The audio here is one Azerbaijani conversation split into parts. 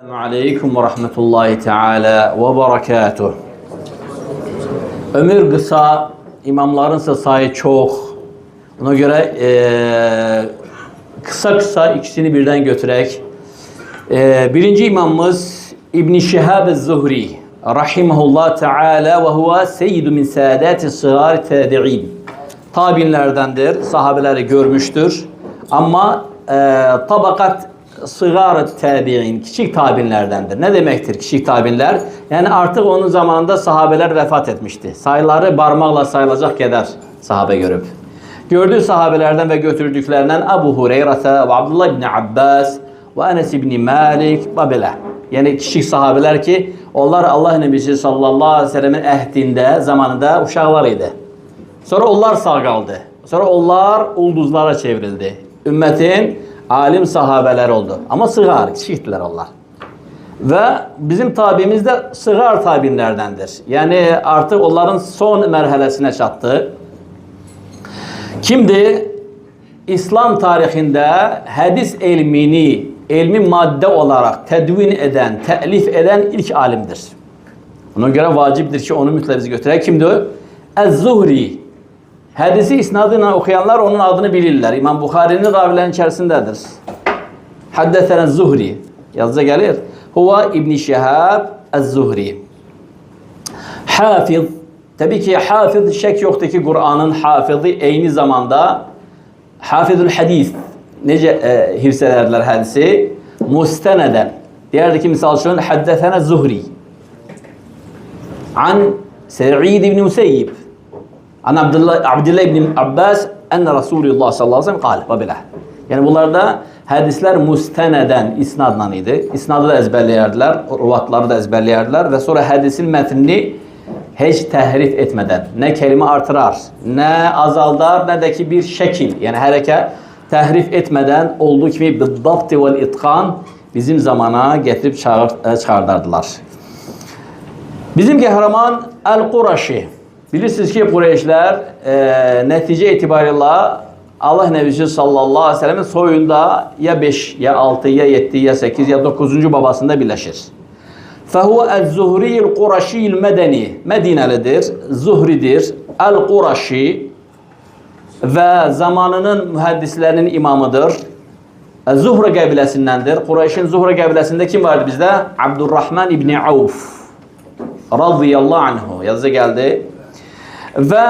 Aleyküm ve rahmetullahi teala ve berekatuh. Ömür kısa, imamlarınsa sayı çok. Ona göre kısa ikisini birden götürerek. Birinci imamımız İbn-i Şihab-ı-Zuhri rahimahullah teala ve huve seyyidu min saadati sıgar tabi'in. Tabi'inlerdendir, sahabeleri görmüştür. Ama tabakat sıgar tabi'in, küçük tabi'inlerdendir. Ne demektir küçük tabi'inler? Yani artık onun zamanında sahabeler vefat etmişti. Sayıları parmakla sayılacak kadar sahabe görüp. Gördüğü sahabelerden ve götürdüklerinden Ebu Hureyre ve Abdullah ibn Abbas ve Enes ibn Malik ve böyle. Yani küçük sahabeler ki onlar Allah Nebisi sallallahu aleyhi ve sellemin ehdinde, zamanında uşaqlarıydı. Sonra onlar sağ kaldı. Sonra onlar ulduzlara çevrildi. Ümmetin alim sahabeler oldu. Ama sıgar, küçüktüler onlar. Ve bizim tabimiz de sıgar tabinlerdendir. Yani artık onların son merhalesine çattı. Kimdi? İslam tarihinde hadis ilmini, ilmi madde olarak tedvin eden, telif eden ilk alimdir. Ona göre vaciptir ki onu mütlaka götüren kimdi o? Ez-Zuhri. Hadisi isnadıyla okuyanlar onun adını bilirler. İmam Bukhari'nin ravilerinin içerisindedir. Haddesene Zuhri. Yazıca gelir. Huve İbn-i Şihab Ez-Zuhri. Hafiz. Tabii ki hafız şek yoktu ki Kur'an'ın hafızı aynı zamanda hafizül hadis. Nece hifzederler hadisi? Musteneden. Diğerdeki misal şunun haddesene Zuhri. An Sa'id ibn Musayyib. An Abdullah ibn Abbas enne Resulullah sallallahu aleyhi ve sellem kâle ve bilah. Yani bunlarda hadisler musteneden isnadla idi. İsnadı da ezberleyerdiler, ruvatları da ezberleyerdiler ve sonra hadisin metnini hiç tehrif etmeden, ne kelime artırar, ne azaldar, ne de ki bir şekil, yani hareket tehrif etmeden olduğu gibi bid-dabti vel itqan bizim zamana getirip çıkardardılar. Bizim kahraman El-Quraşi. Bilirsiniz ki Kureyşler netice itibariyle Allah Nebisi sallallahu aleyhi ve sellem'in soyunda ya 5, ya 6, ya 7, ya 8, ya 9. babasında birleşir. فَهُوَ الزُّهْرِيُّ الْقُرَشِيُّ الْمَدَنِي Medinelidir, Zuhri'dir, El-Quraşi ve zamanının mühendislerinin imamıdır. Zuhre kabilesindendir. Kureyş'in Zuhre kabilesinde kim vardı bizde? Abdurrahman İbni Avf radıyallahu anhu yazı geldi. Ve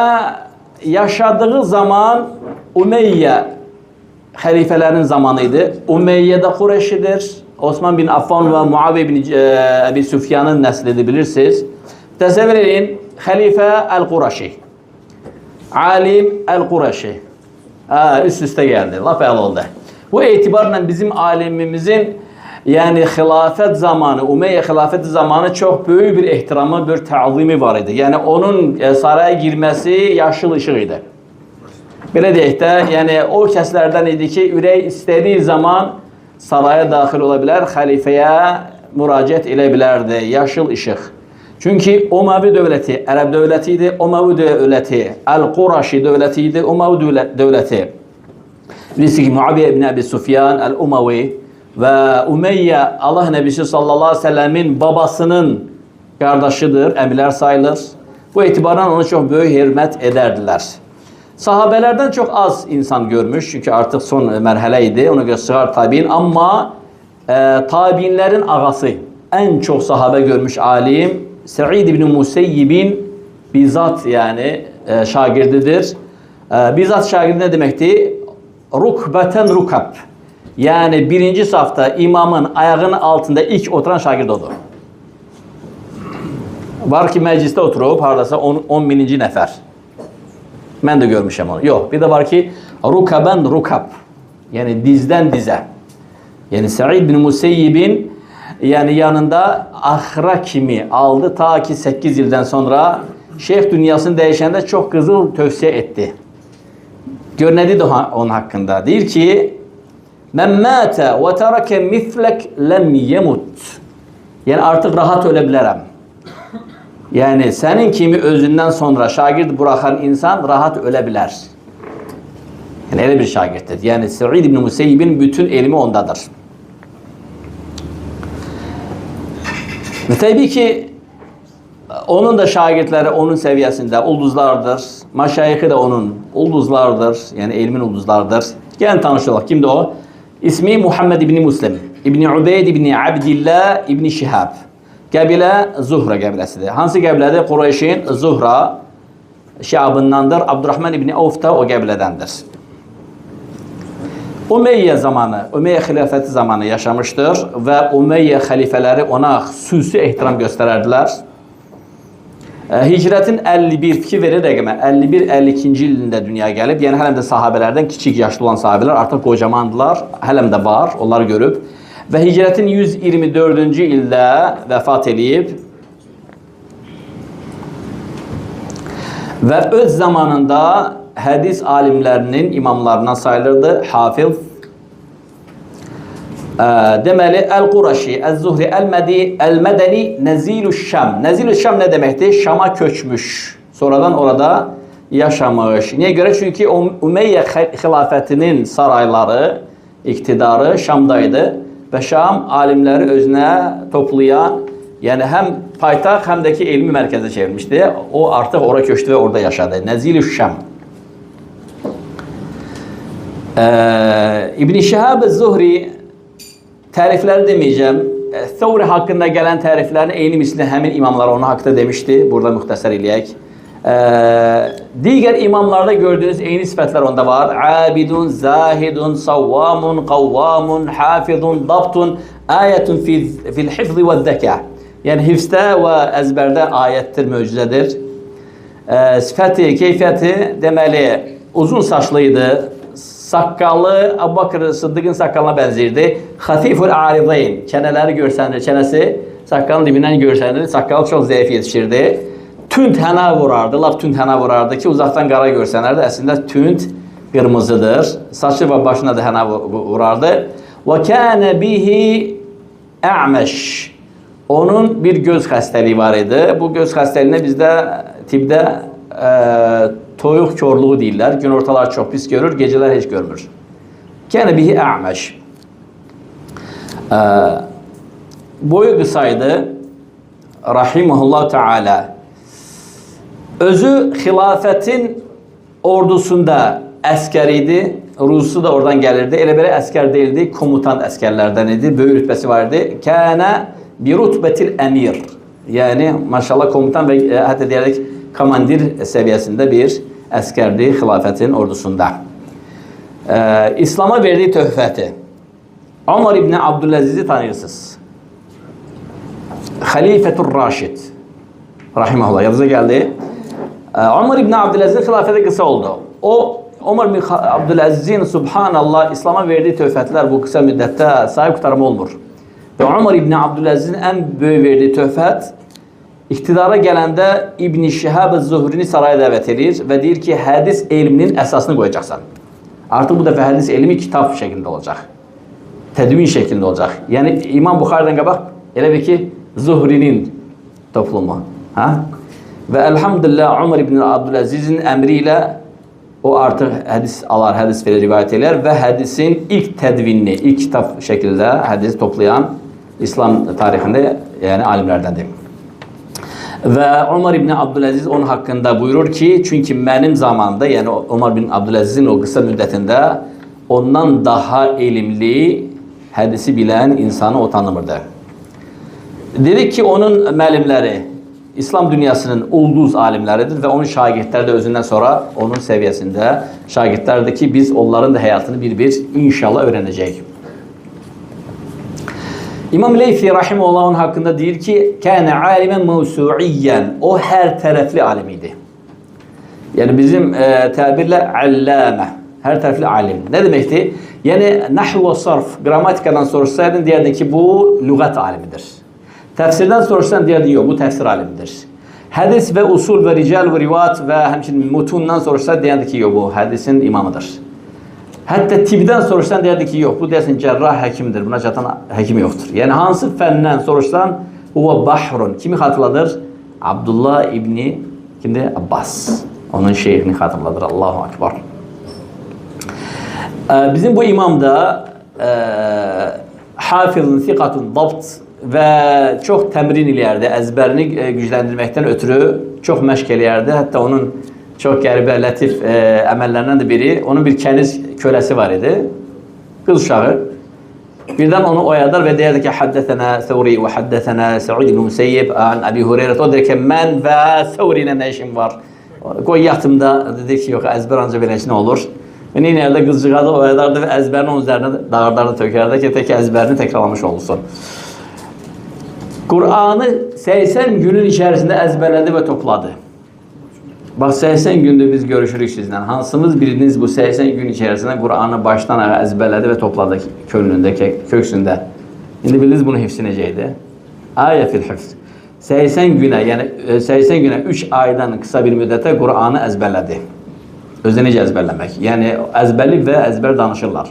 yaşadığı zaman Umeyye halifelerinin zamanıydı. Umeyye de Kureyş'idir. Osman bin Affan ve Muaviye bin Ebi Süfyan'ın neslidir bilirsiniz. Tesevvür edin, Halife El-Quraşi. Alim El-Quraşi. Üst üste geldi. Laf el oldu. Bu itibarla bizim alimimizin yani hilafet zamanı, Umeyye hilafet zamanı çok büyük bir ihtiramı, bir ta'zimi var idi. Yani onun saraya girmesi yaşıl ışığıydı. Böyle deyək də, yani o kəslərdən idi ki, ürək istediği zaman saraya daxil olabilir, halifeye müraciət elə bilərdi, yaşıl ışıq. Çünkü Umavi dövləti, Ərəb dövlətiydi, Umavi dövləti, El-Quraşi dövlətiydi, Umavi dövləti. Bilirsiniz ki, Muaviye ibn Ebi Süfyan, El-Umavi ve Umeyye, Allah Nebisi sallallahu aleyhi ve sellemin babasının kardeşidir, emirler sayılır. Bu itibardan onu çok büyük hürmet ederdiler. Sahabelerden çok az insan görmüş çünkü artık son merhaleydi, ona göre sıgar tabi'in ama tabi'inlerin ağası, en çok sahabe görmüş alim Sa'id ibn Musayyib'in bizzat yani şagirdidir. Bizzat şagirdi ne demekti? Rukbeten rukab. Yani birinci safta imamın ayağının altında ilk oturan şagird odur. Var ki mecliste oturup hardasa 10 bininci nefer. Ben de görmüşüm onu. Yok. Bir de var ki rukaben rukab. Yani dizden dize. Yani Sa'id bin Musayyib'in yani yanında ahra kimi aldı ta ki 8 yıldan sonra şeyh dünyasını değişende çok kızıl tövsiye etti. Görnedi de onun hakkında. Deyir ki men mâte ve terake mislek lem yemut. Yani artık rahat ölebilirim. Yani senin kimi özünden sonra şagird bırakan insan rahat ölebilir. Yani öyle bir şagirddir. Yani Sa'id ibn Musayyib'in bütün ilmi ondadır. Ve tabii ki onun da şagirdleri onun seviyesinde ulduzlardır. Maşayihı da onun ulduzlardır. Yani ilmin ulduzlardır. Gelin tanışalım. Kimdi o? İsmi Muhammed İbni Muslim, İbni Ubeyd İbni Abdillah İbni Şihab. Qəbilə Zuhra qəbiləsidir. Hansı qəbilədir? Qureyşin Zuhra şiabındandır. Abdurrahman İbni Avf da o qəbilədəndir. Umeyye zamanı, Umeyye xilafəti zamanı yaşamışdır və Umeyye xəlifələri ona xüsusi ehtiram göstərərdilər. Hicrətin 51, fikir verir rəqəmə, 51-52-ci ilində dünyaya gəlib, yəni hələm də sahabələrdən kiçik yaşlı olan sahabələr artıq qocamandılar, hələm də var, onları görüb və hicrətin 124-cü ildə vəfat edib və öz zamanında hədis alimlərinin imamlarından sayılırdı, hafiz. Deməli, Əl-Quraşi, Əz-Zuhri, Əl-Mədəni, Nəzilü-Şam. Nəzilü-Şam nə deməkdir? Şama köçmüş. Sonradan orada yaşamış. Niyə görə? Çünki Umeyyə xilafətinin sarayları, iktidarı Şamdaydı və Şam alimləri özünə toplayan, yəni həm paytaxt, həm də ki elmi mərkəzə çevirmişdi. O artıq ora köçdü və orada yaşadı. Nəzilü-Şam. İbn-i Şihab Zuhri tərifləri deməyəcəm. Thawri haqqında gələn təriflərin eyni mislində həmin imamlar onun haqqında demişdi. Burada müxtəsər eləyək. Digər imamlarda gördüyünüz eyni sifətlər onda var. Abidun, zahidun, savvamun, qavvamun, hafizun, dabtun, ayətun fil hifzi və zəka. Yəni hifzdə və əzbərdə ayətdir, möcüzədir. Sifəti, keyfiyyəti deməli uzun saçlıydı. Saqqalı Əbu Bakr Sıddıqın saqqalına bənzirdi. Xafiful aridayn, çənələri görsənir, çənəsi saqqalın dibindən görsənir. Saqqalı çox zəif yetişirdi. Tünd hənə vurardı, lap tünd hənə vurardı ki, uzaqdan qara görsənərdi. Əslində tünd qırmızıdır. Saçı və başına da hənə vurardı. Və kənə bihi ə'məş. Onun bir göz xəstəliyi var idi. Bu göz xəstəliyinə bizdə tibdə toyuq körlüğü deyirlər. Gün ortalar çox pis görür, gecələr heç görmür. Kənə bihi ə'məş. Boyu qısaydı. Rahimehullah Teala. Özü xilafətin ordusunda əskər idi. Rusu da oradan gəlirdi. Elə belə əskər deyildi, komutan əskərlərdən idi. Böyük rütbəsi var idi. Kənə bi rütbətil əmir. Yəni, maşallah komutan və hətta deyərək komandir səviyyəsində bir əskərdi xilafətin ordusunda. İslam'a verdiyi töhfəti. Ömer İbni Abdülaziz'i tanıyırsınız. Halifetur Raşid. Rahimahullah. Yadınıza geldi. Ömer İbni Abdülaziz'in xilafəti qısa oldu. O, Ömer İbni Abdülaziz'in subhanallah İslam'a verdiği töhfətlər bu kısa müddətdə sahib qutarma olmur. Ve Ömer İbni Abdülaziz'in en böyük verdiği töhfət İktidara gələndə İbn-i Şihab Zuhrini saraya dəvət edir və deyir ki, hədis elminin əsasını qoyacaqsan. Artıq bu dəfə hədis elmi kitab şəklində olacaq. Tədvin şəklində olacaq. Yəni, İmam Buxaridən qabaq, elə bir ki, Zuhrinin toplumu. Və əlhamdülillah, Ömer İbn Abdülaziz'in əmri ilə o artıq hədis alar, hədis verir, rivayət edir və hədisin ilk tədvinini, ilk kitab şəkildə hədis toplayan İslam tarixində, yəni alimlərdəndir. Və Ömer İbni Abdülaziz onun haqqında buyurur ki, çünki mənim zamanımda, yəni Ömer İbni Abdülazizin o qısa müddətində ondan daha elmli, hədisi bilən insanı o tanımırdı. Dedik ki, onun müəllimləri İslam dünyasının ulduz alimləridir və onun şagirdləri də özündən sonra onun səviyyəsində şagirdlərdir ki, biz onların da həyatını bir-bir inşallah öyrənəcəyik. İmam Leyfi Rahimullah onun haqqında deyir ki, kənə alimən mevsuiyyən, o hər tərəfli alim idi. Yəni bizim təbirlə allamə, hər tərəfli alim. Nə deməkdir? Yəni nahv və sarf, qrammatikadan soruşsaydın deyərdin ki, bu lüğət alimidir. Təfsirdən soruşsan deyərdin, yox, bu təfsir alimidir. Hədis və usul və rical və rivat və həmçinin mutundan soruşsa deyərdin ki, yox, bu hədisin imamıdır. Hətta tibdən soruşsan deyərdi ki, yox, bu deyəsin cərrah həkimdir, buna çatan həkim yoxdur. Yəni, hansı fəndən soruşsan, huva bahrun. Kimi xatırladır? Abdullah İbni, kimdir? Abbas. Onun şeyhini xatırladır. Allahu Akbar. Bizim bu imam da hafizun, thiqatun, dabt və çox təmrin eləyərdi, əzbərini gücləndirməkdən ötürü çox məşq eləyərdi. Hətta onun çox qəribə, lətif əməllərindən də biri, onun bir kəniz köləsi var idi, qız uşağı. Birdən onu oyadar və deyərdi ki, Həddəthənə Thawri və Həddəthənə Səud ibn Müseyyib an Əbi Hureyra. O deyir ki, mən və Thawri ilə nə işim var? Qoy yatımda, dedi ki, yox, əzbər ancaq belə nə olur? Və neyin yerdə qızcığa da oyadardı və əzbərini onun üzərinə dağardardı, tökərdi ki, tək əzbərini təkrarlamış olsun. Qur'anı 80 günün içərisində əzbərlədi və topladı. Bax, 80 gündür biz görüşürük sizlə. Hansımız biriniz bu 80 gün içərisində Qur'anı başdan ayağa əzbərlədi və topladı könlündə, köksündə. İndi bildiniz bunu hifz necəydi? Ayə fil hifz. 80 günə, yəni 80 günə 3 aydan qısa bir müddətə Qur'anı əzbərlədi. Özdə necə əzbərləmək? Yəni əzbərli və əzbər danışırlar.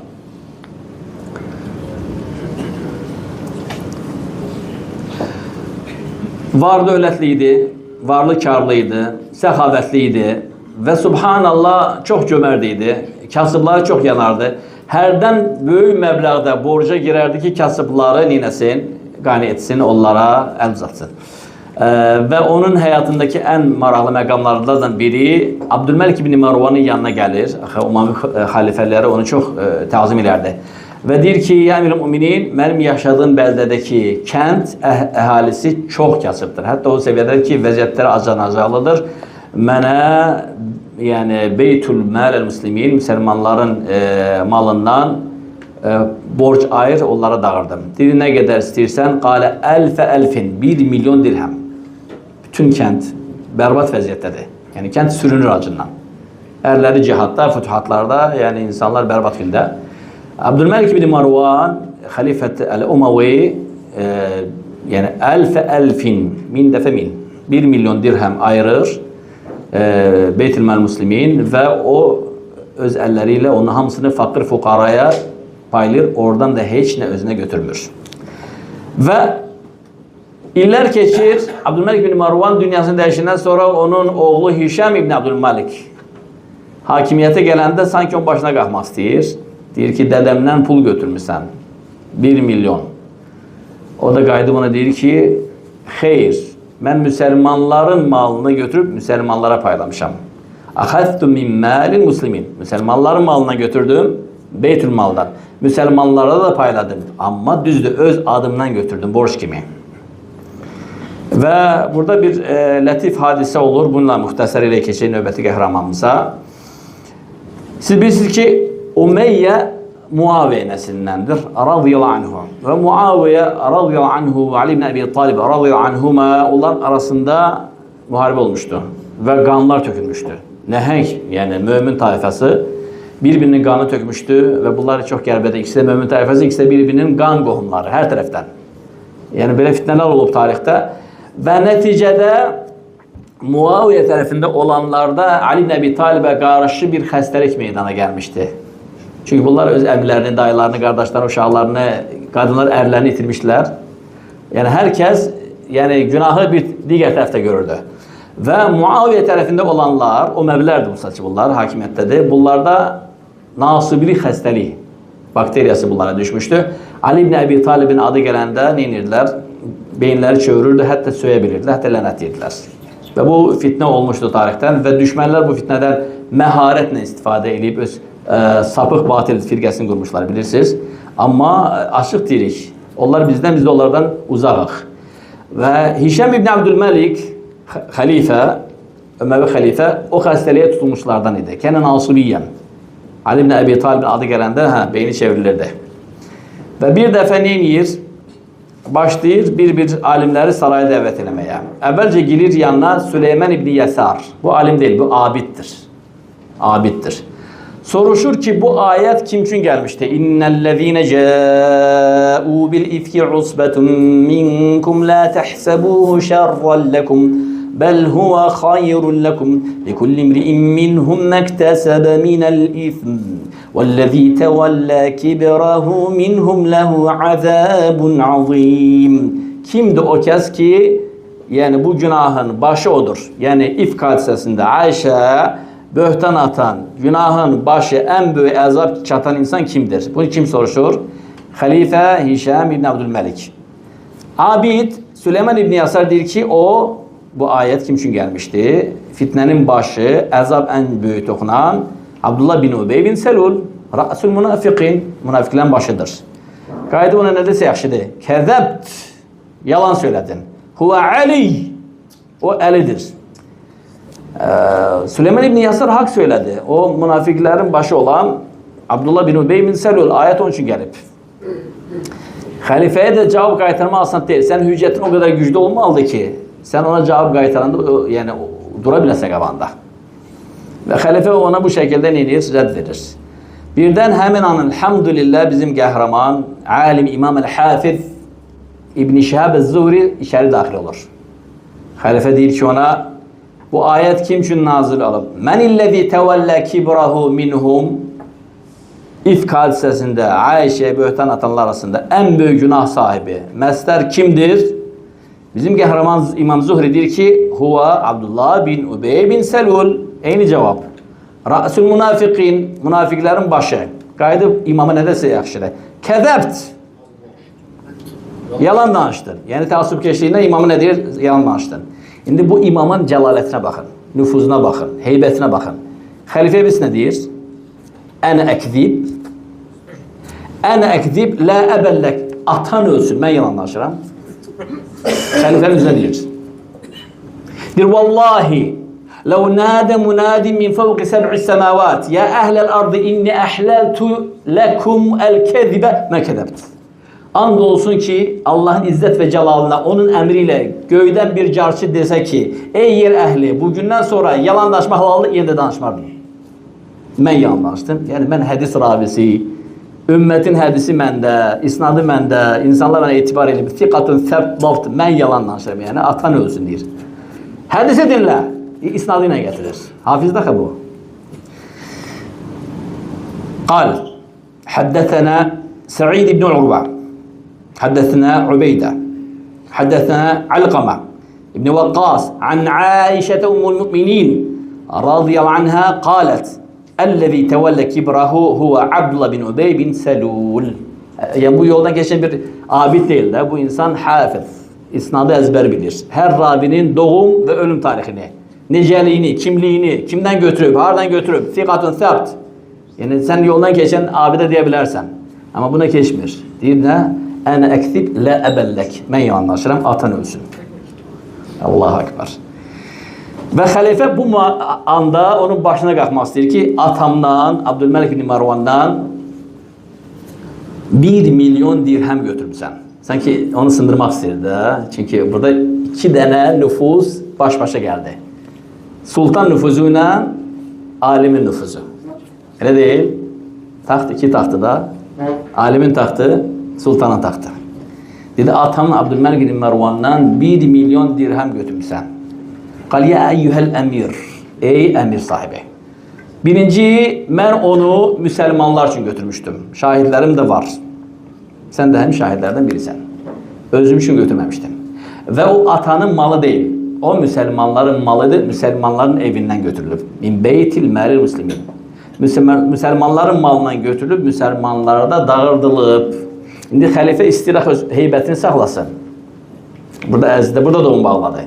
Var dövlətli idi, varlı karlı idi, səxavətli idi və subhanallah çox cömərd idi. Kasıbları çox yanardı. Hərdən böyük məbləğdə borca girərdi ki, kasıbları neynəsin, qani etsin, onlara əl uzatsın. Və onun həyatındakı ən maraqlı məqamlardan biri Abdülməlik ibn Marvanın yanına gəlir. Umavi xəlifələri onu çox təzim elərdi. Və deyir ki, ya əmir-i-müminin, mənim yaşadığım bəldədəki kənd əhalisi çox kasıbdır. Hətta o səviyyədə ki, vəziyyətləri acı-acılıdır. Mənə, yəni Beytül Məl-el-Müslimin, müsəlmanların malından borc ayır, onlara dağırdım. Deyir, nə qədər istəyirsən? Qalə əlfə əlfin, 1 milyon dirhəm. Bütün kənd bərbad vəziyyətdədir. Yəni, kənd sürünür acından. Ərləri cihadda, fütuhatlarda, yəni insanlar bərbad fildə. Abdülməlik ibn Marvan, xəlifət Əl-Umavi, yəni əlfə əlfin, 1000 dəfə 1000, 1 milyon dirhəm ayırır Beytül Məl-Müslimin və o öz əlləri ilə onun hamısını faqir fuqaraya paylayır, oradan da heç nə özünə götürmür. Və illər keçir, Abdülməlik ibn Marvan dünyasını dəyişindən sonra onun oğlu Hişam ibn Abdülməlik hakimiyyətə gələndə sanki onun başına qalxmaq istəyir. Deyir ki, dədəmdən pul götürmüsən, 1 milyon. O da qayıdıb ona deyir ki, xeyr, mən müsəlmanların malını götürüb müsəlmanlara paylamışam. Əxəztu min məlin muslimin. Müsəlmanların malına götürdüm, Beytül Maldan. Müsəlmanlara da payladım, amma düzdür, öz adımdan götürdüm, borç kimi. Və burada bir lətif hadisə olur, bununla müxtəsər ilə keçək növbəti qəhrəmanımıza. Siz bilirsiniz ki, Umeyyə Muaviyə nəslindəndir, radiyallahu anhu. Və Muaviyə radiyallahu anhu və Ali ibn Əbi Talib radiyallahu anhuma onlar arasında müharibə olmuşdu və qanlar tökülmüşdü. Nəhəng, yəni mömin tayfası bir-birinin qanı tökmüşdü və bunlar çox qəribədir. İkisi də mömin tayfası, ikisi də bir-birinin qan qohumları hər tərəfdən. Yəni belə fitnələr olub tarixdə və nəticədə Muaviyə tərəfində olanlarda Ali ibn Əbi Talibə qarşı bir xəstəlik meydana gəlmişdi. Çünki bunlar öz əmlərini, dayılarını, qardaşlarını, uşaqlarını, qadınlar ərlərini itirmişdilər. Yəni hər kəs günahı bir digər tərəfdə görürdü. Və Muaviyə tərəfində olanlar, o məblərdir bunlar, hakimiyyətdədir. Bunlarda nasiblik xəstəlik bakteriyası bunlara düşmüşdü. Ali ibn Əbi Talibin adı gələndə nə edirdilər? Beyinləri çövürürdü, hətta söyə bilirdilər, hətta lənət edirdilər. Və bu fitnə olmuşdu tarixdən və düşmənlər bu fitnədən məharətlə istifadə edib öz sapıq batil firqəsini qurmuşlar, bilirsiniz. Amma açıq deyirik, onlar bizdən, biz də onlardan uzaqıq. Və Hişam ibn Abdülməlik xəlifə, Öməvi xəlifə o xəstəliyə tutulmuşlardan idi. Kənən asubiyyən. Ali ibn Əbi Talibin adı gələndə beyni çevrilirdi. Və bir dəfə nə edir? Başlayır bir alimləri saraya dəvət eləməyə. Əvvəlcə girir yanına Süleyman ibn Yəsar. Bu alim deyil, bu abiddir. Abiddir. Soruşur ki, bu ayət kim üçün gəlmişdi? İnnellezîne câû bil ifki usbetun minkum la tahsabuhu şerran lekum bel huve hayrun lekum likulli imri'in minhum mektesebe minel ithm vellezî tevellâ kibrahu minhum lehu azâbun azîm. Kimdir o kəs ki, yəni bu günahın başı odur. Yəni ifk hadisəsində Ayşə böhtan atan, günahın başı, ən böyük əzab çatan insan kimdir? Bunu kim soruşur? Xəlifə Hişam ibn Abdülməlik. Abid Süleyman İbni Yasar deyir ki, o bu ayet kim üçün gelmişti? Fitnenin başı, əzab en büyük dokunan Abdullah bin Ubey bin Selul, Ra'sul münafiqin, münafiklerin başıdır. Qayda ona ne dese yaxşıdır? Kəzəbt, yalan söyledin. Huve Ali, o Ali'dir. Süleyman İbni Yasar hak söyledi. O münafiklerin başı olan Abdullah bin Ubey bin Selul, ayet onun için gelip. Halifeye de cevap qaytarma asan değil. Sen hüccetin o kadar güçlü olmalıdır ki, sen ona cevap qaytaranda yani durabiləsən qabanda. Ve halife ona bu şekilde neyir? Rədd verir. Birden hemen an elhamdülillah bizim qəhrəman, alim İmam el-Hafiz İbn-i Şihab el-Zuhri içeri daxil olur. Halife deyir ki ona, bu ayet kim üçün nazil olub? Men illezî tevelle kibrahu minhum. İfk hadisesinde Ayşe'ye böhtan atanlar arasında en büyük günah sahibi mesler kimdir? Bizim kahraman İmam Zuhri der ki, huwa Abdullah bin Ubey bin Selul. Eyni cevap. Ra'sul münafiqin, münafiklerin başı. Qayıdıb imamı ne dese yaxşıdır? Kəzəbt. Yalan danıştın. Yani təəssübkeşliyinə imamı ne deyir? Yalan danıştın. İndi bu imamın cəlalətine bakın, nüfuzuna bakın, heybetine bakın. Halife biz ne deyir? Ene ekzib. Ene ekzib la ebellek. Atan ölsün. Ben yalan danışıram. Halifenin üzerine deyir. Deyir vallahi لو نادى مناد من فوق سبع السماوات يا أهل الأرض إني أحللت لكم الكذب ما كذبت. Andolsun ki Allah'ın izzet ve celalına onun emriyle göyden bir carçı dese ki ey yer ehli bugünden sonra yalanlaşma halallık yerinde danışmardım. Ben yalan danıştım. Yani ben hadis ravisi, ümmetin hadisi mende, isnadı mende, insanlar bana itibar edip fikatun sebt daft, ben yalan danışırım yani atan ölsün deyir. Hadisi dinle. İsnadına getirir. Hafızda bu. قال حدثنا سعيد بن عروة حدثنا عبيدة حدثنا علقمة بن وقاص عن عائشة أم المؤمنين رضي الله عنها قالت الذي تولى كبره هو عبد الله بن أبي بن سلول. Yani bu yoldan geçen bir abid değil de bu insan hafız. İsnadı ezber bilir. Her ravinin doğum ve ölüm tarihini, niceliğini, kimliğini, kimden götürüp, hardan götürüp, fikatun sebt. Yani sen yoldan geçen abide diyebilirsen. Ama buna geçmir. Deyir ne? Ene ekzib la ebellek. Ben yalanlaşırım, atan ölsün. Allahu Ekber. Ve halife bu anda onun başına kalkmak ister ki atamdan, Abdülmelik bin Marvan'dan 1 milyon dirhem götürmüşsən. Sanki onu sındırmak isterdi. Çünkü burada 2 tane nüfus baş başa geldi. Sultan nüfuzuyla alimin nüfuzu. Öyle değil. Taht 2 tahtı da. Alimin tahtı, sultanın tahtı. Dedi atamın Abdülmelik bin Marvan'dan 1 milyon dirhem götürmüşsən. Qal ya eyyuhel emir. Ey emir sahibi. Birinci, ben onu Müslümanlar için götürmüştüm. Şahitlerim de var. Sen de hem şahitlerden birisin. Özüm için götürmemiştim. Ve o atanın malı değil. O Müslümanların malıdır. Müslümanların evinden götürülüp. Min beytil məlil muslimin. Müslümanların malından götürülüp Müslümanlara da dağırdılıp. Şimdi halife istirah heybetini saklasın. Burada əzizdə, burada da onu bağladı.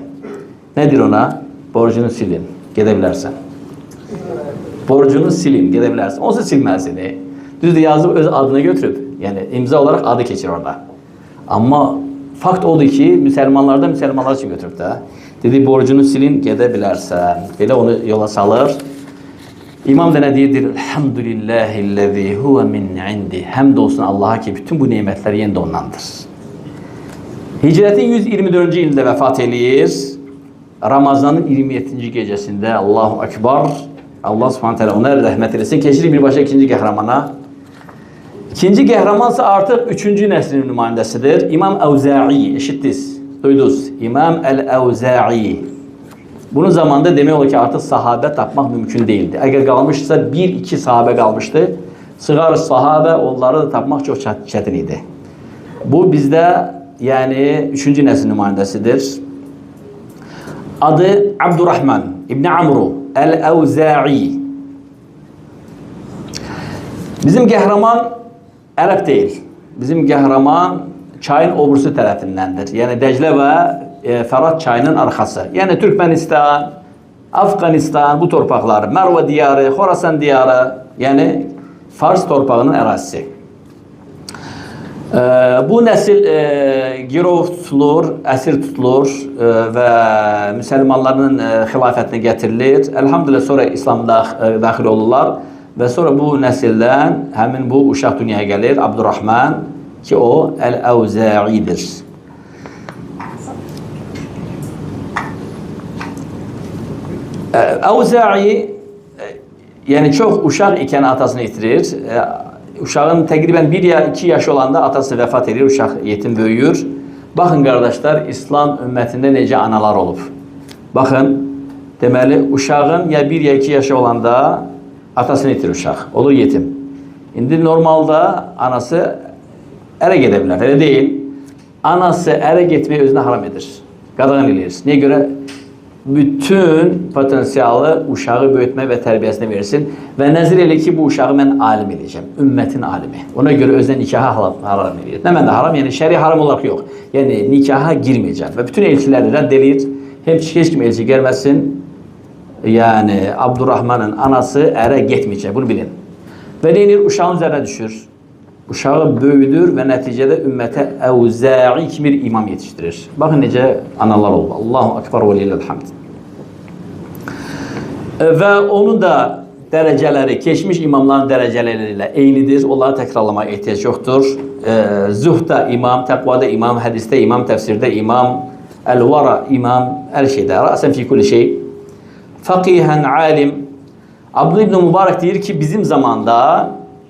Nedir ona? Borcunu silin. Gedebilirsen. Borcunu silin. Gedebilirsen. Olsa silmezsini. Düzdür yazıp öz adına götürüp. Yani imza olarak adı geçir orada. Ama fakt oldu ki Müslümanlardan Müslümanlar için götürüp de. Dedi borcunu silin. Gedebilirsen. Böyle onu yola salır. İmam da ne diyedir? Elhamdülillahillezî huve min indi. Hamdolsun Allah'a ki bütün bu nimetler yine de ondandır. Hicretin 124. yılında vefat eləyir. Ramazanın 27. gecesinde Allahu Ekber. Allah Subhanahu teala ona rəhmət eləsin. Keçirik birbaşa ikinci qəhrəmana. İkinci qəhrəmansa artıq 3-cü nəslin nümayəndəsidir. İmam Əvzə'i. Eşitdiniz, duydunuz. İmam Əl-Əvzə'i. Bunun zamanında demək olur ki artıq sahabə tapmaq mümkün değildi. Əgər qalmışsa 1-2 sahabə qalmışdı. Sığar sahabə onları da tapmaq çox çətin idi. Bu bizdə yani 3-cü nəsil nümayəndəsidir. Adı Abdurrahman İbn Amru El-Əvzə'i. Bizim qəhrəman Ərəb değil. Bizim qəhrəman çayın obursu tərəfindəndir. Yəni Dəclə və Fərat çayının arxası. Yəni Türkmenistan, Afganistan bu torpaqları, Mərva diyarı, Xorasan diyarı, yəni Fars torpağının ərazisi. Bu nəsil girov tutulur, əsir tutulur və müsəlmanların xilafətinə gətirilir. Elhamdülillah sonra İslamda daxil olurlar və sonra bu nəsildən həmin bu uşaq dünyaya gəlir, Abdurrahman, ki o Əl-Əvzə'idir. Əvzə'i yəni çox uşaq ikən atasını itirir. Uşağın təqribən 1 ya 2 yaşı olanda atası vəfat edir, uşaq yetim böyüyür. Baxın qardaşlar, İslam ümmətində necə analar olub. Baxın, deməli uşağın ya 1 ya 2 yaşı olanda atasını itirir uşaq, olur yetim. İndi normalda anası ərə gedə bilər, elə deyil. Anası ərə getməyi özünə haram edir, qadağan edir. Niyə görə? Bütün potansiyalı uşağı böyütmə və tərbiyəsinə versin və nəzir elə ki, bu uşağı mən alim edəcəm, ümmətin alimi. Ona görə özünə nikaha haram edir. Nə məndə haram? Yəni şəri haram olaraq yox. Yəni nikaha girməyəcəm və bütün elçiləri rədd edir. Heç kim elçi gəlməsin. Yəni Abdurrahmanın anası ərə getməyəcək, bunu bilin. Və neyinir? Uşağın üzərinə düşür. Uşağı böyüdür və nəticədə ümmətə Əvzə'i kimi bir imam yetişdirir. Baxın necə analar oldu. Allahu Akbar və lilləhəmd. Və onun da dərəcələri, keçmiş imamların dərəcələri ilə eynidir. Onları təkrarlamaya ehtiyac yoxdur. Zuhda imam, təqvada imam, hədisdə imam, təfsirdə imam, əl-vara imam, hər şeydə, rəsən fi kulli şey. Faqihən, alim. Abdullah ibn Mübarək deyir ki, bizim zamanda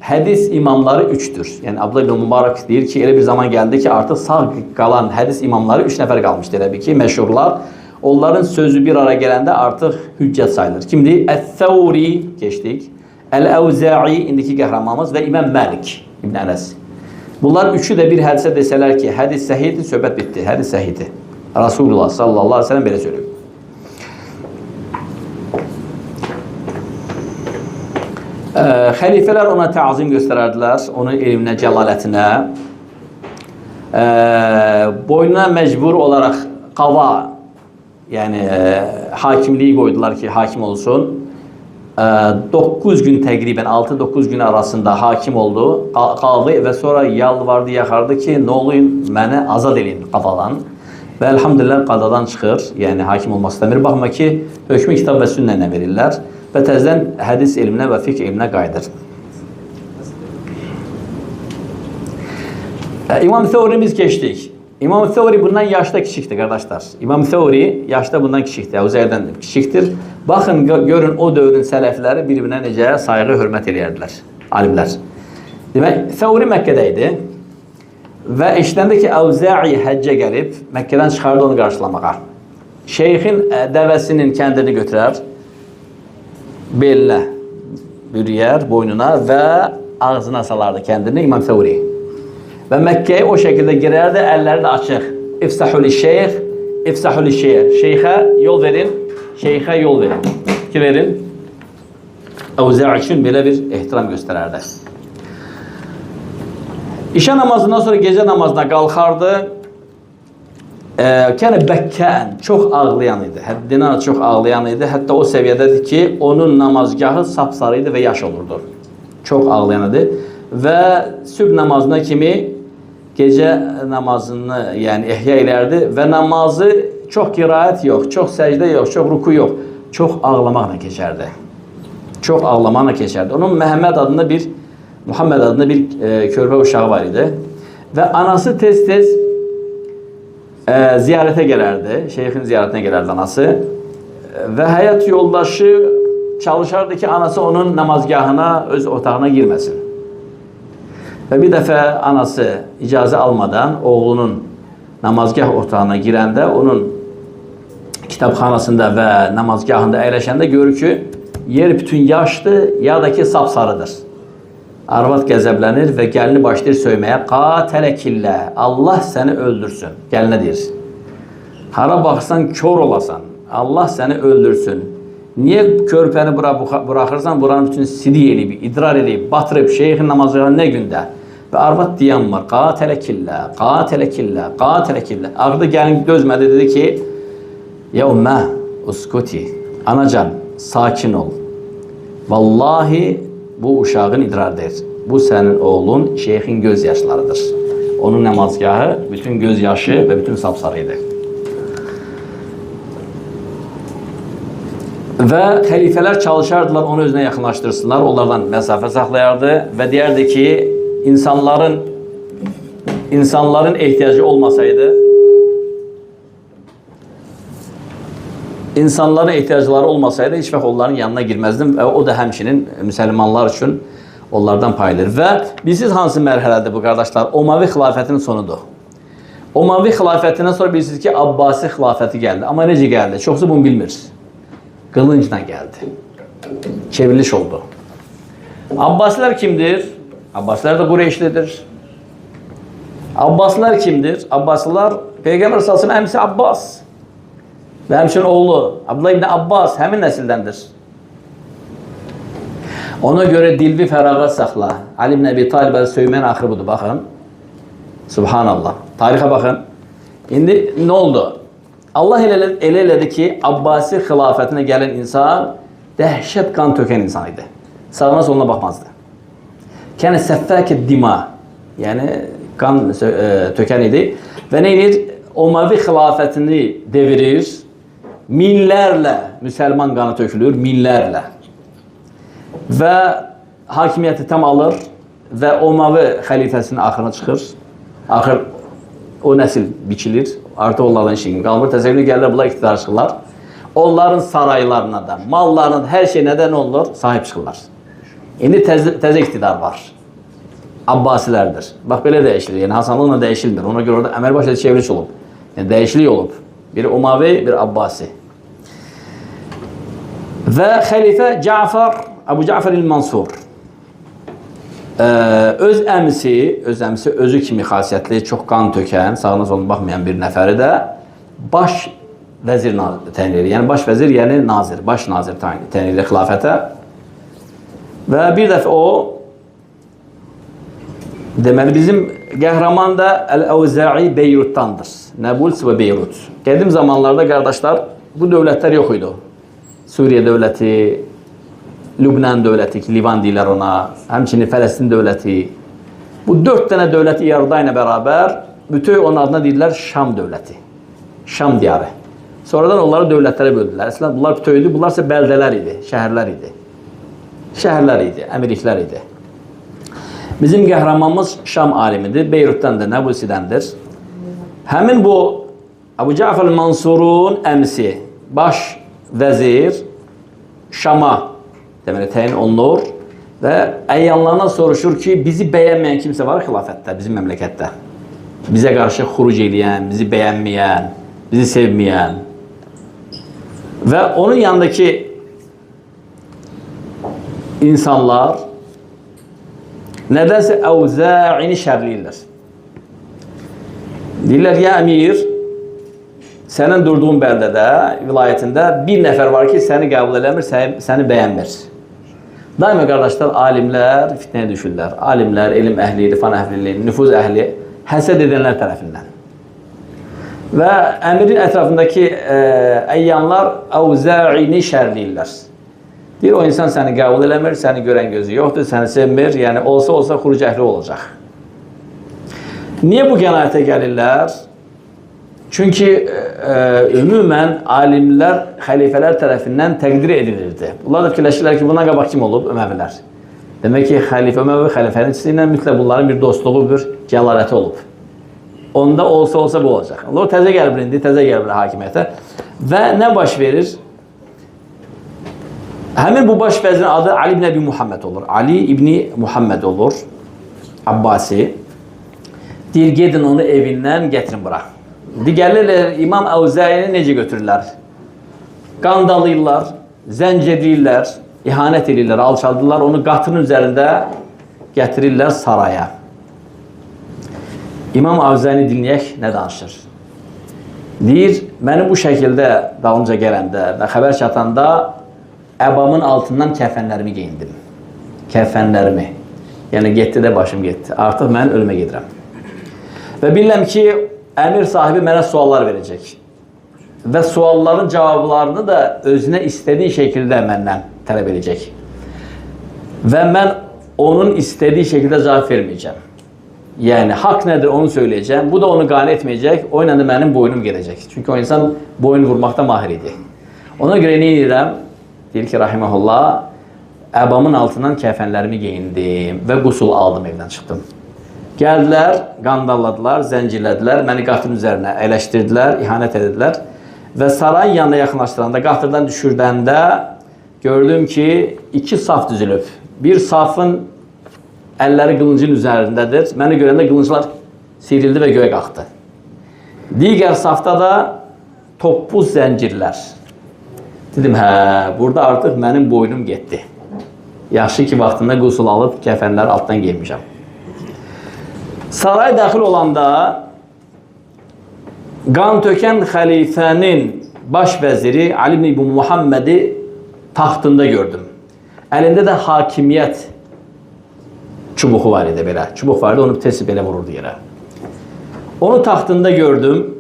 hədis imamları 3'tür. Yəni Abdullah ibn Mübarək deyir ki, elə bir zaman gəldi ki, artıq sağ qalan hədis imamları 3 nəfər qalmışdı elə bir ki, məşhurlar. Onların sözü bir ara gələndə artıq hüccət sayılır. Kimdir? Əth-Thawri keçdik. Əl-Əvzə'i indiki qəhrəmanımız və İmam Məlik İbn Ənəs. Bunlar üçü də bir hədisə desələr ki, hədis səhihdir, söhbət bitdi. Hədis səhihdir. Rasulullah sallallahu aleyhi ve sellem belə söylüyor. Xəlifələr ona təzim göstərərdilər, onun elminə, cəlalətinə. Boynuna məcbur olaraq qava, yəni hakimliyi qoydular ki, hakim olsun. 9 gün təqribən, 6-9 gün arasında hakim oldu, qaldı və sonra yalvardı, yaxardı ki, nə olun, mənə azad edin qadadan. Və elhamdülillah qadadan çıxır, yəni hakim olmaq istəmir. Baxma ki, hökmü kitab və sünnənlə verirlər və təzədən hədis elminə və fiqh elminə qayıdır. İmam Thawri biz keçdik. İmam Thawri bundan yaşda kiçikdir qardaşlar. İmam Thawri yaşda bundan kiçikdir, Əvzə'dən kiçikdir. Baxın, görün o dövrün sələfləri bir-birinə necə sayğı, hörmət eləyərdilər, alimlər. Demək, Thawri Məkkədə idi və eşidəndə ki, Əvzə'i həccə gəlib, Məkkədən çıxardı onu qarşılamağa. Şeyxin dəvəsinin kəndini götürər, belinə bürüyər, boynuna və ağzına salardı kəndini İmam Thawri. Və Məkkəyə o şəkildə girərdi, əlləri də açıq. İfsahul şeyx, İfsahul şeyx. Şeyxə yol verin, şeyxə yol verin. Ki verin. Əvzə'i üçün belə bir ehtiram göstərərdi. İşə namazından sonra gecə namazına qalxardı. Kənə bəkkən, çox ağlayan idi. Həddindən çox ağlayan idi. Hətta o səviyyədədir ki, onun namazgahı sapsarı idi və yaş olurdu. Çox ağlayan idi. Və sübh namazına kimi gecə namazını yəni ihya elərdi və namazı çox qiraət yox, çox səcdə yox, çox ruku yox, çox ağlamaqla keçərdi. Çox ağlamaqla keçərdi. Onun Muhammed adında bir körpə uşağı var idi və anası tez-tez ziyarətə gələrdi, şeyxin ziyarətinə gələrdi anası və həyat yoldaşı çalışardı ki, anası onun namazgahına, öz otağına girməsin. Və bir dəfə anası icazə almadan oğlunun namazgah otağına girəndə, onun kitabxanasında və namazgahında əyləşəndə görür ki, yer bütün yaşdır, ya da ki, sapsarıdır. Arvad qəzəblənir və gəlini başlayır söyməyə. Qatələkillə, Allah səni öldürsün. Gəlinə deyir. Hara baxsan, kör olasan. Allah səni öldürsün. Niyə körpəni buraxırsan? Buranın bütün sidik eləyib, idrar eləyib, batırıb, şeyxin namazına nə gündə? Və arvad deyən var, qateləkillə, qateləkillə, qateləkillə. Ağırda gəlin dözmədi, dedi ki, ya ümmə, uskuti, anacan, sakin ol. Vallahi bu uşağın idrardır. Bu sənin oğlun şeyxin göz yaşlarıdır. Onun namazgahı bütün göz yaşı və bütün sapsarıydı. Və xəlifələr çalışardılar, onu özünə yaxınlaşdırsınlar, onlardan məsafə saxlayardı və deyərdi ki, insanların ehtiyacı olmasaydı, insanların ehtiyacları olmasaydı heç vaxt onların yanına girməzdim və o da həmçinin müsəlmanlar üçün onlardan paydır. Və bilirsiniz hansı mərhələdir bu qardaşlar? Umavi xilafətinin sonudur. Umavi xilafətindən sonra bilirsiniz ki, Abbasi xilafəti gəldi. Amma necə gəldi? Çoxsu bunu bilmir. Qılıncla gəldi. Çevriliş oldu. Abbasilər kimdir? Abbasilər də Qureyşlidir. Abbasilər kimdir? Abbasilər Peyğəmbər sallallahu əmsi Abbas və həmçinin oğlu Abdullah ibn Abbas həmin nəsildəndir. Ona görə dilvi fərağat saxla. Ali ibn Əbi Talibə söymən axırı budur, baxın. Subhanallah. Tarixə baxın. İndi nə oldu? Allah elə elədi ki, Abbasi xilafətinə gələn insan dəhşət qan tökən insan idi. Sağına soluna baxmazdı. Yəni səffəkə dima, yəni qan tökən idi və nə edir? Umavi xilafətini devirir, minlərlə müsəlman qanı tökülür, minlərlə. Və hakimiyyəti tam alır və Umavi xəlifəsinin axırına çıxır. Axır o nəsil biçilir, artıq onlardan işin qalmır, təsəvvürü gəlirlər, bunlar iqtidar çıxırlar. Onların saraylarına da, mallarına da, hər şey nədən olur? Sahib çıxırlar. İndi təzə iqtidar var. Abbasilərdir. Bax, belə dəyişilir. Yəni, hasanlıqla dəyişilmir. Ona görə orada əməl başda çevriliş olub. Yəni, dəyişilik olub. Biri Umavi, biri Abbasi. Və xəlifə Cəfər, Əbu Cəfər il-Mansur öz əmisi, özü kimi xasiyyətli, çox qan tökən, sağına soluna baxmayan bir nəfəri də baş vəzir təyin edir. Yəni, baş vəzir, yəni nazir, baş nazir təyin edir xilafətə. Və bir dəfə o, deməli, bizim qəhrəman da Əl-Əvzə'i Beyrutdandır. Nəbulz və Beyrut. Qədim zamanlarda, qardaşlar, bu dövlətlər yox idi. Suriyə dövləti, Lübnan dövləti, Livan deyirlər ona, həmçinin Fələstin dövləti. Bu 4 dənə dövləti yarıda ilə bərabər, bütün onun adına deyirlər Şam dövləti. Şam diyarı. Sonradan onları dövlətlərə böldülər. Əslən, bunlar bütövdür, bunlar isə bəldələr idi, şəhərlər idi. Şəhərlər idi, əmirliklər idi. Bizim qəhrəmanımız Şam alimidir, Beyrutdandır, Nəbulsidəndir. Həmin bu Əbu Cəfər Mansurun əmisi, baş vəzir Şama deməli təyin olunur və əyyanlarına soruşur ki, bizi bəyənməyən kimsə var xilafətdə, bizim məmləkətdə. Bizə qarşı xuruc eləyən, bizi bəyənməyən, bizi sevməyən. Və onun yanındakı insanlar nədənsə Əvzə'ini şərləyirlər. Deyirlər, ya əmir, sənin durduğun bəldədə, vilayətində bir nəfər var ki, səni qəbul eləmir, səni bəyənmir. Daima qardaşlar, alimlər fitnəyə düşürlər. Alimlər, elm əhli, irfan əhli, nüfuz əhli həsəd edənlər tərəfindən. Və əmirin ətrafındakı əyyanlar Əvzə'ini şərləyirlər. Deyir, o insan səni qəbul eləmir, səni görən gözü yoxdur, səni sevmir, yəni olsa xuruc əhli olacaq. Niyə bu qənaətə gəlirlər? Çünki ümumən alimlər xəlifələr tərəfindən təqdir edilirdi. Bunlar da fikirləşirlər ki, bundan qabaq kim olub? Öməvilər. Demək ki, xəlifə Öməvi xəlifənin ilə mütləq bunların bir dostluğu, bir gəlaləti olub. Onda olsa bu olacaq. Onlar təzə gəlbir indi, təzə gəlbir hakimiyyətə. Və nə baş verir? Həmin bu baş vəzirin adı Ali ibn Əbi Muhammed olur. Ali ibn Muhammed olur. Abbasi. Deyir, gedin onu evindən gətirin bura. Digərlərlə İmam Əvzə'ini necə götürürlər? Qandalıyırlar, zənc edirlər, ihanət edirlər, alçaldırlar, onu qatının üzərində gətirirlər saraya. İmam Əvzə'ni dinləyək, nə danışır? Deyir, mənim bu şəkildə dalınca gələndə və xəbər çatanda əbamın altından kəfənlərimi geyindim. Kəfənlərimi. Yəni getdi də başım getdi. Artıq mən ölümə gedirəm. Və bilirəm ki, əmir sahibi mənə suallar verəcək. Və sualların cavablarını da özünə istədiyi şəkildə məndən tələb edəcək. Və mən onun istədiyi şəkildə cavab verməyəcəm. Yəni, haqq nədir onu söyləyəcəm. Bu da onu qane etməyəcək. O ilə də mənim boynum gedəcək. Çünki o insan boyun vurmaqda mahir idi. Ona görə nə edirəm? Deyir ki, rahiməhullah, əbamın altından kəfənlərimi geyindim və qusul aldım, evdən çıxdım. Gəldilər, qandaladılar, zəncirlədilər, məni qatırın üzərinə əyləşdirdilər, ihanət edildilər və sarayın yanına yaxınlaşdıranda, qatırdan düşürdəndə gördüm ki, 2 saf düzülüb. Bir safın əlləri qılıncın üzərindədir. Məni görəndə qılınclar seyrildi və göyə qalxdı. Digər safda da toppuz zəncirlər. Dedim, hə, burada artıq mənim boynum getdi. Yaxşı ki, vaxtında qusul alıb kəfənləri altdan geymişəm. Saray daxil olanda qan tökən xəlifənin baş vəziri Ali ibn Muhammədi taxtında gördüm. Əlində də hakimiyyət çubuğu var idi belə. Çubuq var idi, onu tesi belə vururdu yerə. Onu taxtında gördüm.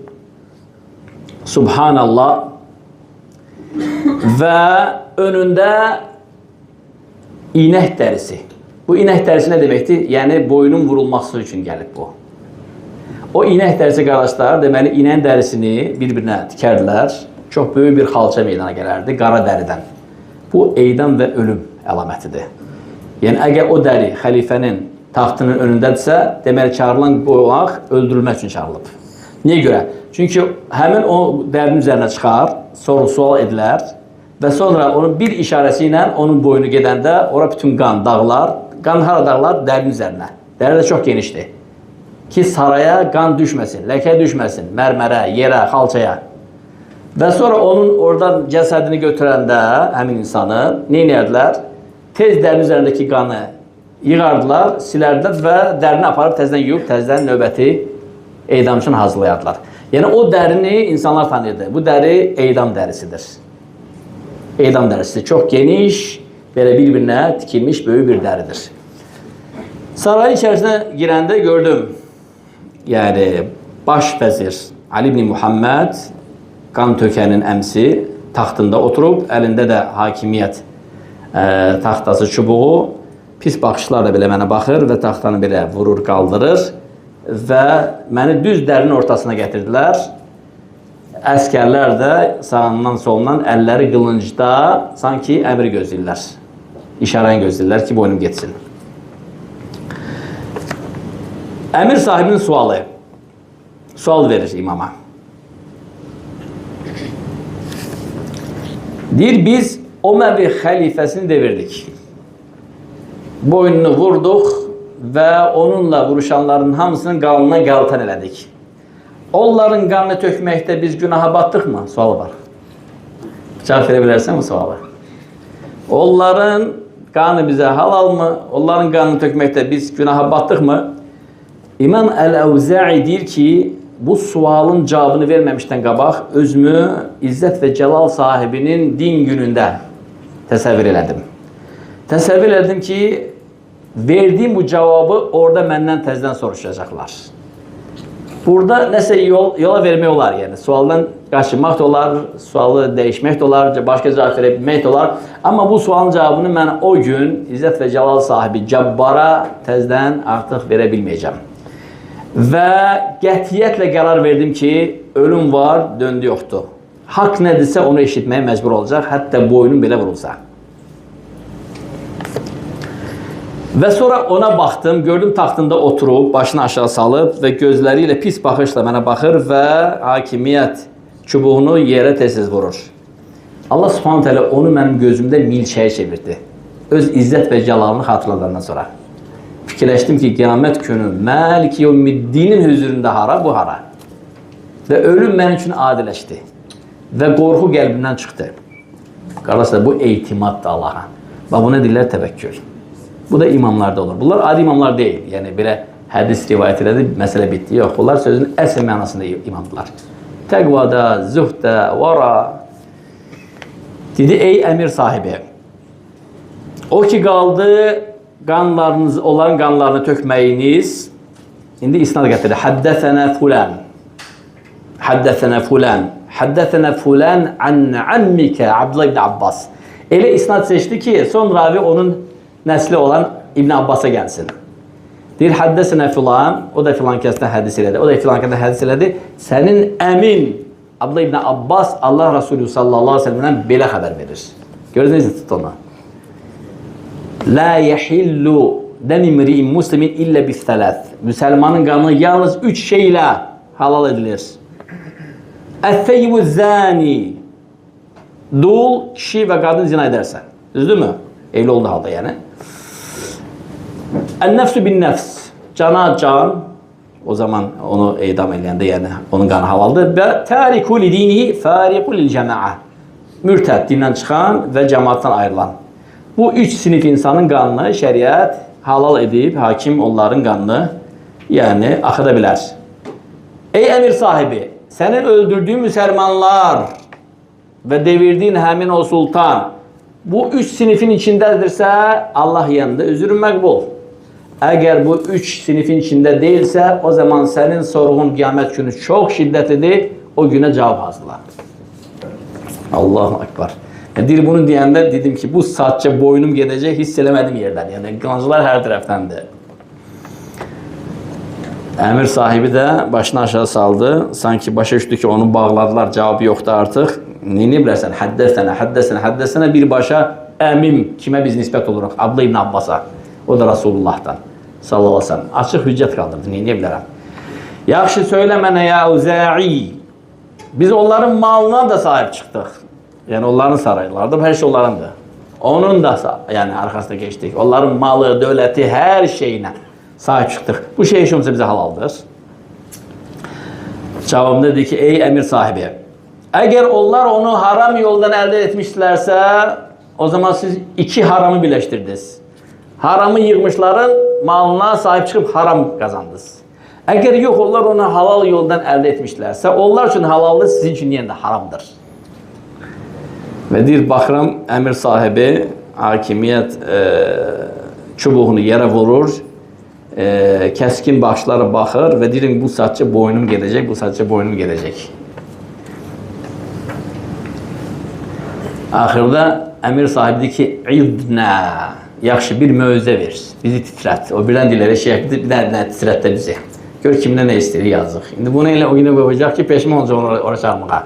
Subhanallah. Və önündə inək dərisi. Bu inək dərisi nə deməkdir? Yəni, boynun vurulması üçün gəlib bu. O inək dərisi qardaşlar, deməli, inək dərisini bir-birinə tikərdilər. Çox böyük bir xalça meydana gələrdi, qara dəridən. Bu, eydam və ölüm əlamətidir. Yəni, əgər o dəri xəlifənin taxtının önündədirsə, deməli, çağırılan qoymaq öldürülmək üçün çağırılıb. Niyə görə? Çünki həmin o dərinin üzərinə çıxar, sual edilər və sonra onun bir işarəsi ilə onun boynu gedəndə ora bütün qan dağlar. Qan hara dağlar? Dərinin üzərinə. Dəri də çox genişdir. Ki, saraya qan düşməsin, ləkə düşməsin, mərmərə, yerə, xalçaya. Və sonra onun oradan cəsədini götürəndə həmin insanı nə edərdilər? Tez dərinin üzərindəki qanı yığardılar, silərdilər və dərini aparıb təzdən yuyub, təzdən növbəti eydam üçün hazırlayardılar. Yəni, o dərini insanlar tanıyırdı. Bu dəri eydam dərisidir. Eydam dərisi çox geniş, belə bir-birinə tikilmiş böyük bir dəridir. Sarayın içərisinə girəndə gördüm, yəni, baş vəzir Ali ibn Muhamməd, qan tökənin əmsi, taxtında oturub, əlində də hakimiyyət taxtası çubuğu, pis baxışlarla belə mənə baxır və taxtanı belə vurur, qaldırır və məni düz dərinin ortasına gətirdilər. Əskərlər də sağından solundan əlləri qılıncda sanki əmri gözləyirlər. İşarəni gözləyirlər ki, boynum getsin. Əmir sahibinin sualı. Sual verir imama. Deyir, biz Öməvi xəlifəsini devirdik. Boynunu vurduq və onunla vuruşanların hamısının qanına qaltan elədik. Onların qanını tökməkdə biz günaha batdıqmı? Sualı var. Cavab verə bilərsən bu sualı? Onların qanı bizə halalmı? Onların qanını tökməkdə biz günaha batdıqmı? İmam Əl-Əvzə'i deyir ki, bu sualın cavabını verməmişdən qabaq özümü İzzət və Cəlal sahibinin din günündə təsəvvür elədim. Təsəvvür elədim ki, verdiyim bu cavabı orada məndən təzdən soruşacaqlar. Burada nəsə yola vermək olar, yəni sualdan qaçınmaq da olar, sualı dəyişmək də olar, başqa cavab verə bilmək də olar. Amma bu sualın cavabını mən o gün İzzət və Cəlal sahibi Cəbbara təzdən artıq verə bilməyəcəm. Və qətiyyətlə qərar verdim ki, ölüm var, döndü yoxdur. Haqq nədirsə onu eşitməyə məcbur olacaq, hətta boynum belə vurulsa. Və sonra ona baxdım, gördüm taxtında oturub, başını aşağı salıb və gözləri ilə pis baxışla mənə baxır və hakimiyyət çubuğunu yerə tez-tez vurur. Allah subhanət hələ onu mənim gözümdə milçəyə çevirdi. Öz İzzət və Cəlalını xatırladandan sonra. Fikirləşdim ki, qiyamət günü Məlik Yevmiddinin hüzurunda hara, bu hara. Və ölüm mənim üçün adiləşdi. Və qorxu qəlbimdən çıxdı. Qardaşlar, bu eytimaddır Allaha. Və buna deyirlər təvəkkül. Bu da imamlarda olur. Bunlar adi imamlar deyil. Yəni, belə hədis rivayət elədi, məsələ bitdi. Yox, bunlar sözün əsl mənasında imamdılar. Təqvada, zühddə, vara. Dedi, ey əmir sahibi, o ki qaldı qanlarınız olan qanlarını tökməyiniz. İndi isnad gətirir. Haddəsənə fulan. Haddəsənə fulan. Haddəsənə fulan an ammikə Abdullah ibn Abbas. Elə isnad seçdi ki, son ravi onun nəsli olan İbn Abbas'a gəlsin. Deyir, haddəsənə filan, o da filan kəsdən hədis elədi, o da filan kəsdən hədis elədi. Sənin əmin Abdullah ibn Abbas Allah Resulü sallallahu aleyhi ve sellem'dən belə xəbər verir. Görürsünüz necə tutdu onu? La yahillu demimri'in muslimin illa bis-salat. Müsəlmanın qanı yalnız 3 şey ilə halal edilir. Es-seyyibuz-zani. Dul kişi və qadın zina edərsə. Düzdürmü? Evli olduğu halda yəni. En-nefsu bin-nefs. Cana can. O zaman onu edam edəndə yəni onun qanı halaldır. Və tariku li-dinihi fariqu lil-cema'a. Mürtəd, dindən çıxan və cemaatdan ayrılan. Bu 3 sinif insanın qanını şəriət halal edib, hakim onların qanını yəni axıda bilər. Ey əmir sahibi, sənin öldürdüyün müsəlmanlar və devirdiyin həmin o sultan bu 3 sinifin içindədirsə, Allah yanında üzrün məqbul. Əgər bu 3 sinifin içində deyilsə, o zaman sənin sorğun qiyamət günü çox şiddətlidir, o günə cavab hazırla. Allahu Akbar. Deyir, bunu deyəndə dedim ki, bu saatca boynum gedəcək, hiss eləmədim yerdən. Yəni, qancılar hər tərəfdəndir. Əmir sahibi də başını aşağı saldı. Sanki başa düşdü ki, onu bağladılar, cavabı yoxdur artıq. Neyini bilərsən? Həddəsənə, həddəsənə, həddəsənə birbaşa əmim kimə biz nisbət oluruq? Abdullah ibn Abbas'a. O da Rasulullah'dan. Sallallahu aleyhi ve sellem. Açıq hüccət qaldırdı. Neyini bilərəm? Yaxşı söylə mənə ya Uza'i. Biz onların malına da sahib çıxdıq. Yəni onların saraylarıdır, hər şey onlarındır. Onun da yəni arxasına keçdik. Onların malı, dövləti, hər şeyinə sahib çıxdıq. Bu şey işimizə bizə halaldır. Cavabında dedi ki, ey əmir sahibi, əgər onlar onu haram yoldan əldə etmişlərsə, o zaman siz 2 haramı birləşdirdiniz. Haramı yığmışların malına sahib çıxıb haram qazandınız. Əgər yox, onlar onu halal yoldan əldə etmişlərsə, onlar üçün halaldır, sizin üçün yenə də haramdır. Və deyir, baxıram, əmir sahibi hakimiyyət çubuğunu yerə vurur, kəskin başları baxır və deyir, bu saatçı boynum gedəcək, bu saatçı boynum gedəcək. Axırda əmir sahibi deyir ki, İdnə, yaxşı bir mövzə ver, bizi titrət. O birdən deyirlər, şeyh, bir dənə titrət də bizi. Gör kimdən nə istəyir, yazıq. İndi bunu elə o günə qoyacaq ki, peşman olacaq ona çağırmağa.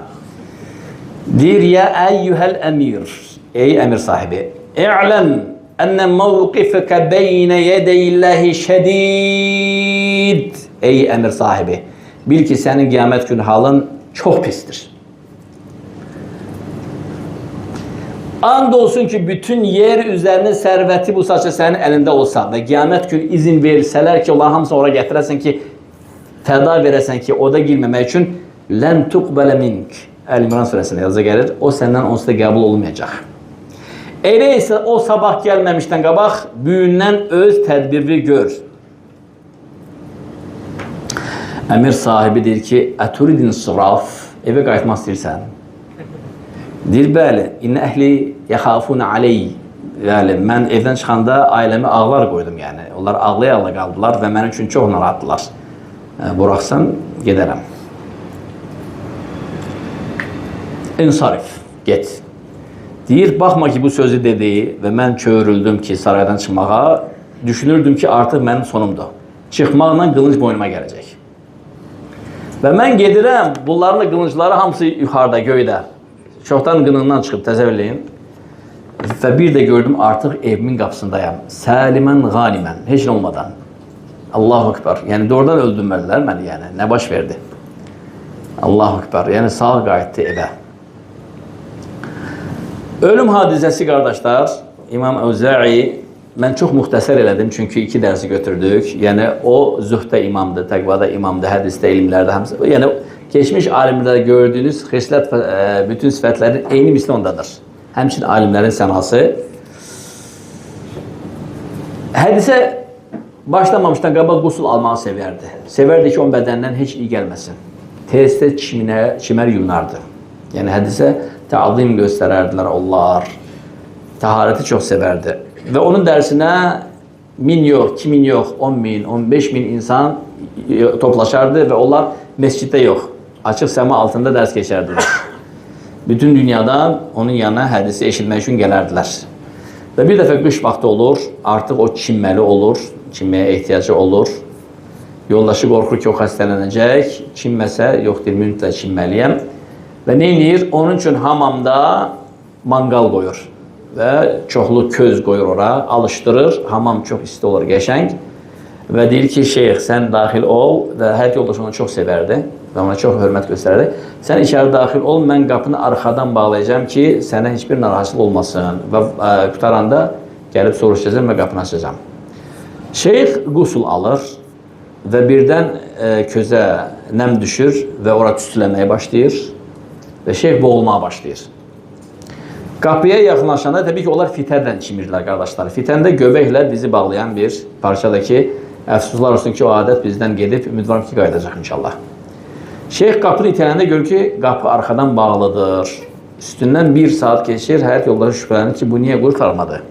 Deyir, ya əyyuhəl əmir, ey əmir sahibi, i'ləm ənə mövqifəkə beynə yədəyillahi şədid. Ey əmir sahibi, bil ki, sənin qiyamət günü halın çox pisdir. And olsun ki, bütün yer üzərinin sərvəti bu saçı sənin əlində olsa və qiyamət günü izin versələr ki, onların hamısını ora gətirəsən ki, fəda verəsən ki, o da girməmək üçün lən tuqbələ mink. Əl-İmran surəsində yazı gəlir, o səndən onsuz da qəbul olunmayacaq. Elə isə o sabah gəlməmişdən qabaq, büyündən öz tədbirini gör. Əmir sahibi deyir ki, əturidin sıraf, evə qayıtmaq istəyirsən. Deyir, bəli, innə əhli yaxafuna aleyh. Yəni, mən evdən çıxanda ailəmi ağlar qoydum, yəni. Onlar ağlaya-ağla qaldılar və mənim üçün çox narahatdılar. Buraxsan, gedərəm. İnsarif, get. Deyir, baxma ki, bu sözü dedi və mən çövrüldüm ki, saraydan çıxmağa, düşünürdüm ki, artıq mənim sonumdur. Çıxmaqla qılınc boynuma gələcək. Və mən gedirəm, bunların da qılıncları hamısı yuxarıda, göydə. Çoxdan qınından çıxıb, təsəvvürləyin. Və bir də gördüm, artıq evimin qapısındayam. Səlimən, qanimən, heç nə olmadan. Allahu Ekber. Yəni, doğrudan öldürmədilər məni, yəni. Nə baş verdi? Allahu Ekber. Yəni, sağ qayıtdı evə. Ölüm hadisəsi, qardaşlar, İmam Əvzə'i mən çox müxtəsər elədim, çünki 2 dərsi götürdük. Yəni, o zühddə imamdır, təqvada imamdır, hədisdə, ilimlərdə hamısı. Yəni, keçmiş alimlərdə gördüyünüz xislət və bütün sifətlərin eyni misli ondadır. Həmçinin alimlərin sənası. Hədisə başlamamışdan qabaq qusul almağı sevərdi. Sevərdi ki, onun bədəndən heç iyi gəlməsin. Tez-tez çimər yunardı. Yəni, hədisə təzim göstərərdilər onlar. Təharəti çox sevərdi. Və onun dərsinə min yok, 2000 yok, 10 bin, 15 bin insan toplaşardı ve onlar mescitte yok. Açık sema altında ders geçerdiler. Bütün dünyadan onun yanına hadisi eşitmək üçün gələrdilər. Ve bir dəfə qış vaxtı olur, artıq o çinməli olur, çinməyə ehtiyacı olur. Yoldaşı qorxur ki, o xəstələnəcək, çinməsə, yox deyir, mütləq çinməliyəm. Və nə edir? Onun üçün hamamda mangal qoyur və çoxlu köz qoyur ora, alışdırır, hamam çox isti olur, qəşəng. Və deyir ki, şeyx, sən daxil ol və həyat yoldaşı onu çox sevərdi və ona çox hörmət göstərərdi. Sən içəri daxil ol, mən qapını arxadan bağlayacağım ki, sənə heç bir narahatsızlıq olmasın və qutaranda gəlib soruşacağım və qapını açacağım. Şeyx qusul alır və birdən közə nəm düşür və ora tüstüləməyə başlayır və şeyx boğulmağa başlayır. Qapıya yaxınlaşanda təbii ki, onlar fitərdən çimirdilər qardaşlar. Fitəndə göbəklə dizi bağlayan bir parçada ki, əfsuslar olsun ki, o adət bizdən gedib, ümidvaram ki, qayıdacaq inşallah. Şeyx qapını itələndə görür ki, qapı arxadan bağlıdır. Üstündən 1 saat keçir, həyat yoldaşı şübhələnir ki, bu niyə qurtarmadı?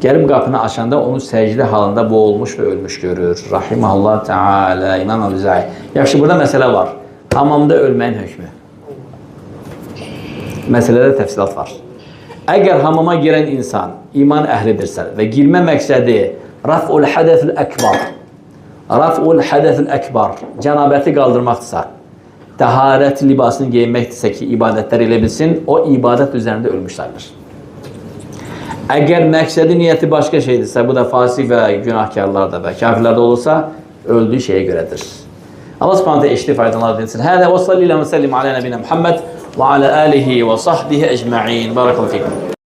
Gəlib qapını açanda onu səcdə halında boğulmuş və ölmüş görür. Rahiməhullah Teala, İmam Əbuzəy. Yaxşı, burada məsələ var. Hamamda ölməyin hökmü. Məsələdə təfsilat var. Əgər hamama girən insan iman əhlidirsə və girmə məqsədi raf'ul hədəfül əkbar, cənabəti qaldırmaqdırsa, təharət libasını geyinməkdirsə ki, ibadətlər elə bilsin, o ibadət üzərində ölmüş sayılır. Əgər məqsədi, niyyəti başqa şeydirsə, bu da fasik və günahkarlarda və kafirlərdə olursa, öldüyü şeyə görədir. Allah subhanətə eşitli faydalar edilsin. Hədə və salli ilə və səllim alə nəbinə Muhammed və alə alihi və sahbihi əcma'in. Barakallahu fikum.